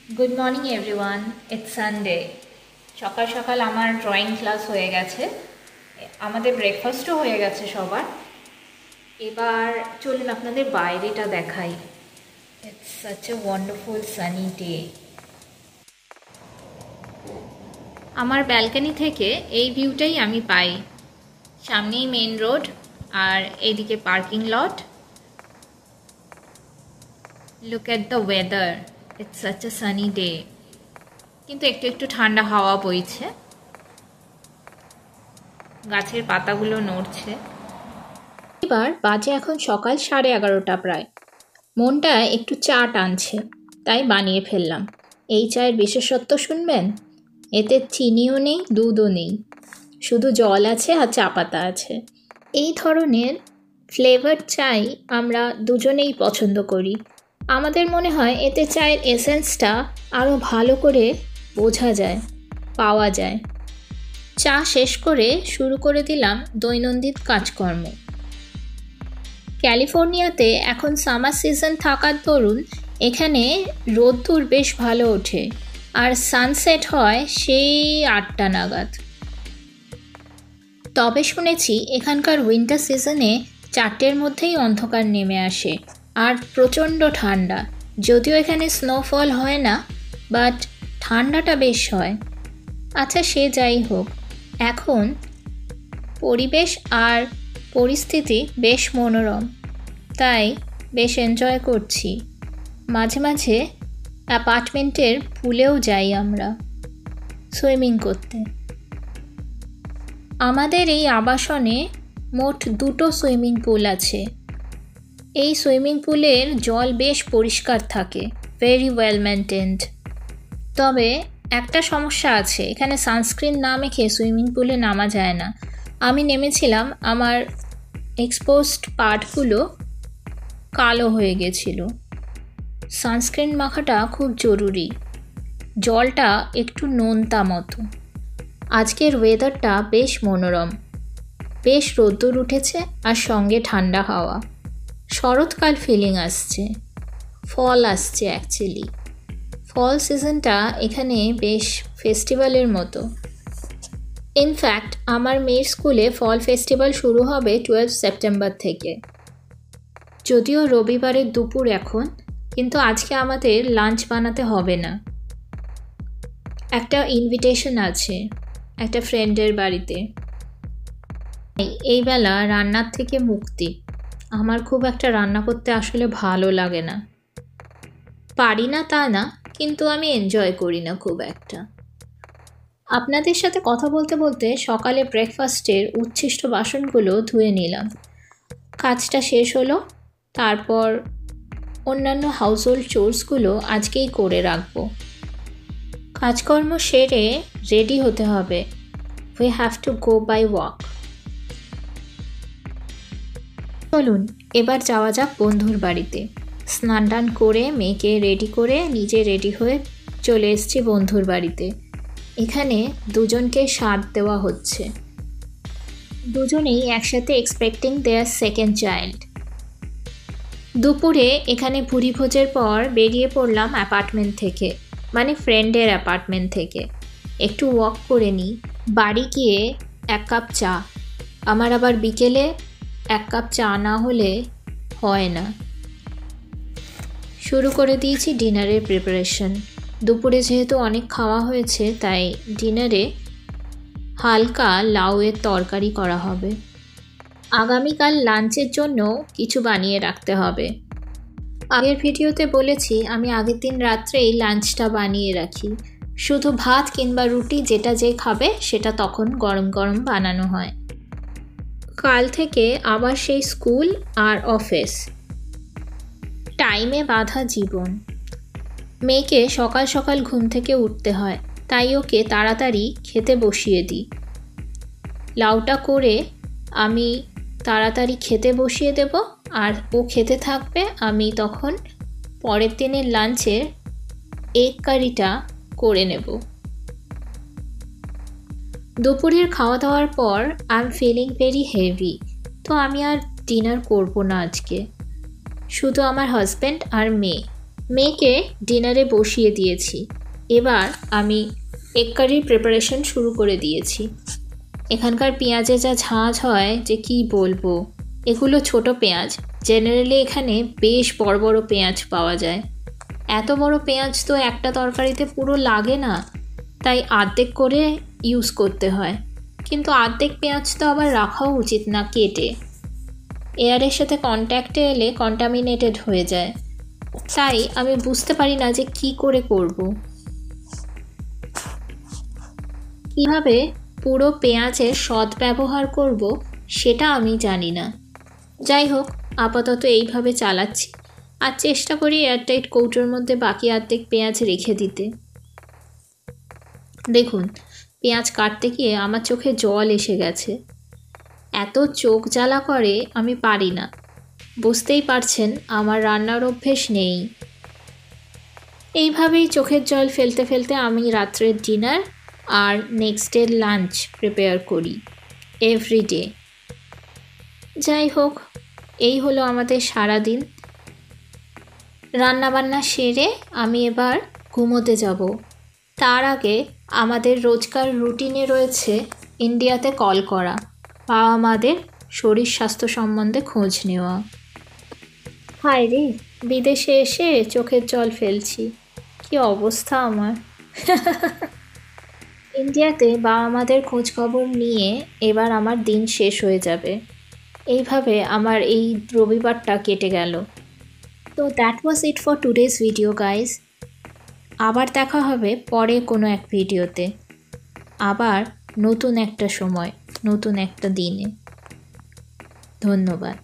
Good morning everyone, it's Sunday. সকাল সকাল আমার ড্রয়িং ক্লাস হয়ে গেছে, আমাদের ব্রেকফাস্টও হয়ে গেছে সবার। এবার চলুন আপনাদের বাইরেটা দেখাই। It's such a wonderful sunny day. আমার ব্যালকনি থেকে এই ভিউটাই আমি পাই। সামনেই মেন রোড আর এইদিকে parking lot. Look at the weather, it's such a sunny day. কিন্তু একটু একটু ঠান্ডা হাওয়া বইছে, গাছের পাতাগুলো নড়ছে। এবার বাজে এখন সকাল 11:30 প্রায়। মনটা একটু চা টানছে, তাই বানিয়ে ফেললাম। এই চায়ের বিশেষত্ব শুনবেন? এতে চিনিও নেই, দুধও নেই, শুধু জল আছে আর চা পাতা আছে। এই ধরনের ফ্লেভার চাই আমরা দুজনেই পছন্দ করি। আমাদের মনে হয় এতে চায়ের এসেন্সটা আরও ভালো করে বোঝা যায়, পাওয়া যায়। চা শেষ করে শুরু করে দিলাম দৈনন্দিন কাজকর্ম। ক্যালিফোর্নিয়াতে এখন সামার সিজন থাকার দরুন এখানে রোদ্দুর বেশ ভালো ওঠে আর সানসেট হয় সেই 8টা নাগাদ। তবে শুনেছি এখানকার উইন্টার সিজনে 4টের মধ্যেই অন্ধকার নেমে আসে আর প্রচণ্ড ঠান্ডা। যদিও এখানে স্নোফল হয় না, বাট ঠান্ডাটা বেশ হয়। আচ্ছা, সে যাই হোক, এখন পরিবেশ আর পরিস্থিতি বেশ মনোরম, তাই বেশ এনজয় করছি। মাঝে মাঝে অ্যাপার্টমেন্টের পুলেও যাই আমরা সুইমিং করতে। আমাদের এই আবাসনে মোট 2টো সুইমিং পুল আছে। এই সুইমিং পুলের জল বেশ পরিষ্কার থাকে, ভেরি ওয়েল মেনটেন্ড। তবে একটা সমস্যা আছে, এখানে সানস্ক্রিন না মেখে সুইমিং পুলে নামা যায় না। আমি নেমেছিলাম, আমার এক্সপোজড পার্টগুলো কালো হয়ে গেছিল। সানস্ক্রিন মাখাটা খুব জরুরি। জলটা একটু নোনতা মতো। আজকের ওয়েদারটা বেশ মনোরম, বেশ রোদ্দুর উঠেছে আর সঙ্গে ঠান্ডা হাওয়া। শরৎকাল ফিলিং আসছে, ফল আসছে অ্যাকচুয়ালি। ফল সিজনটা এখানে বেশ ফেস্টিভ্যালের মতো। ইনফ্যাক্ট আমার মেয়ের স্কুলে ফল ফেস্টিভ্যাল শুরু হবে 12 সেপ্টেম্বর থেকে। যদিও রবিবারের দুপুর এখন, কিন্তু আজকে আমাদের লাঞ্চ বানাতে হবে না। একটা ইনভিটেশন আছে একটা ফ্রেন্ডের বাড়িতে। এই বেলা রান্নার থেকে মুক্তি। আমার খুব একটা রান্না করতে আসলে ভালো লাগে না। পারি না তা না, কিন্তু আমি এনজয় করি না খুব একটা। আপনাদের সাথে কথা বলতে বলতে সকালে ব্রেকফাস্টের উচ্ছিষ্ট বাসনগুলো ধুয়ে নিলাম। কাজটা শেষ হলো, তারপর অন্যান্য হাউসহোল্ড চোর্সগুলো আজকেই করে রাখবো। কাজকর্ম সেরে রেডি হতে হবে। We have to go by walk. চলুন এবার যাওয়া যাক বন্ধুর বাড়িতে। স্নান টান করে মেয়েকে রেডি করে নিজে রেডি হয়ে চলে এসেছি বন্ধুর বাড়িতে। এখানে দুজনকে স্বাদ দেওয়া হচ্ছে। দুজনেই একসাথে এক্সপেক্টিং দেয়ার সেকেন্ড চাইল্ড। দুপুরে এখানে ভুরিভোজের পর বেরিয়ে পড়লাম অ্যাপার্টমেন্ট থেকে, মানে ফ্রেন্ডের অ্যাপার্টমেন্ট থেকে। একটু ওয়াক করে নিই, বাড়ি গিয়ে 1 কাপ চা। আমার আবার বিকেলে 1 কাপ চা না হলে হয় না। শুরু করে দিয়েছি ডিনারের প্রিপারেশন। দুপুরে যেহেতু অনেক খাওয়া হয়েছে, তাই ডিনারে হালকা লাউয়ের তরকারি করা হবে। আগামীকাল লাঞ্চের জন্য কিছু বানিয়ে রাখতে হবে। আগের ভিডিওতে বলেছি আমি আগের দিন রাত্রেই লাঞ্চটা বানিয়ে রাখি। শুধু ভাত কিংবা রুটি যেটা যে খাবে সেটা তখন গরম গরম বানানো হয়। কাল থেকে আবার সেই স্কুল আর অফিস। টাইমে বাঁধা জীবন। মেয়েকে সকাল সকাল ঘুম থেকে উঠতে হয়, তাই ওকে তাড়াতাড়ি খেতে বসিয়ে দিই। লাউটা করে আমি তাড়াতাড়ি খেতে বসিয়ে দেব, আর ও খেতে থাকবে। আমি তখন পরের দিনের লাঞ্চের এগ কারিটা করে নেব। দুপুরের খাওয়া দাওয়ার পর I am feeling very heavy, তো আমি আর ডিনার করব না আজকে। শুধু আমার হাজব্যান্ড আর মেয়ে। মেয়েকে ডিনারে বসিয়ে দিয়েছি। এবার আমি এগ কারির প্রিপারেশন শুরু করে দিয়েছি। এখানকার পেঁয়াজে যা ঝাঁঝ হয় যে কি বলবো। এগুলো ছোট পেঁয়াজ, জেনারেলি এখানে বেশ বড় বড় পেঁয়াজ পাওয়া যায়। এত বড় পেঁয়াজ তো একটা তরকারিতে পুরো লাগে না, তাই অর্ধেক করে ইউজ করতে হয়। কিন্তু অর্ধেক পেঁয়াজ তো আবার রাখাও উচিত না কেটে, এয়ারের সাথে কন্ট্যাক্টে এলে কন্টামিনেটেড হয়ে যায়। তাই আমি বুঝতে পারি না যে কি করে করব। কীভাবে পুরো পেঁয়াজের সদ্ব্যবহার করব সেটা আমি জানি না। যাই হোক, আপাতত এইভাবে চালাচ্ছি আর চেষ্টা করি এয়ারটাইট কৌটোর মধ্যে বাকি অর্ধেক পেঁয়াজ রেখে দিতে। দেখুন, পেঁয়াজ কাটতে গিয়ে আমার চোখে জল এসে গেছে। এত চোখ জ্বালা করে আমি পারি না। বুঝতেই পারছেন আমার রান্নার অভ্যেস নেই। এইভাবেই চোখের জল ফেলতে ফেলতে আমি রাত্রের ডিনার আর নেক্সট ডের লাঞ্চ প্রিপেয়ার করি এভরিডে। যাই হোক, এই হলো আমাদের সারাদিন। রান্নাবান্না সেরে আমি এবার ঘুমোতে যাব। তার আগে আমাদের রোজকার রুটিনে রয়েছে ইন্ডিয়াতে কল করা, বাবা মাদের শরীর স্বাস্থ্য সম্বন্ধে খোঁজ নেওয়া। হায় রে, বিদেশে এসে চোখের জল ফেলছি, কি অবস্থা আমার। ইন্ডিয়াতে বাবা মাদের খোঁজ খবর নিয়ে এবার আমার দিন শেষ হয়ে যাবে। এইভাবে আমার এই রবিবারটা কেটে গেল। তো that was it for today's video guys. আবার দেখা হবে পরে কোনো এক ভিডিওতে, আবার নতুন একটা সময়, নতুন একটা দিনে। ধন্যবাদ।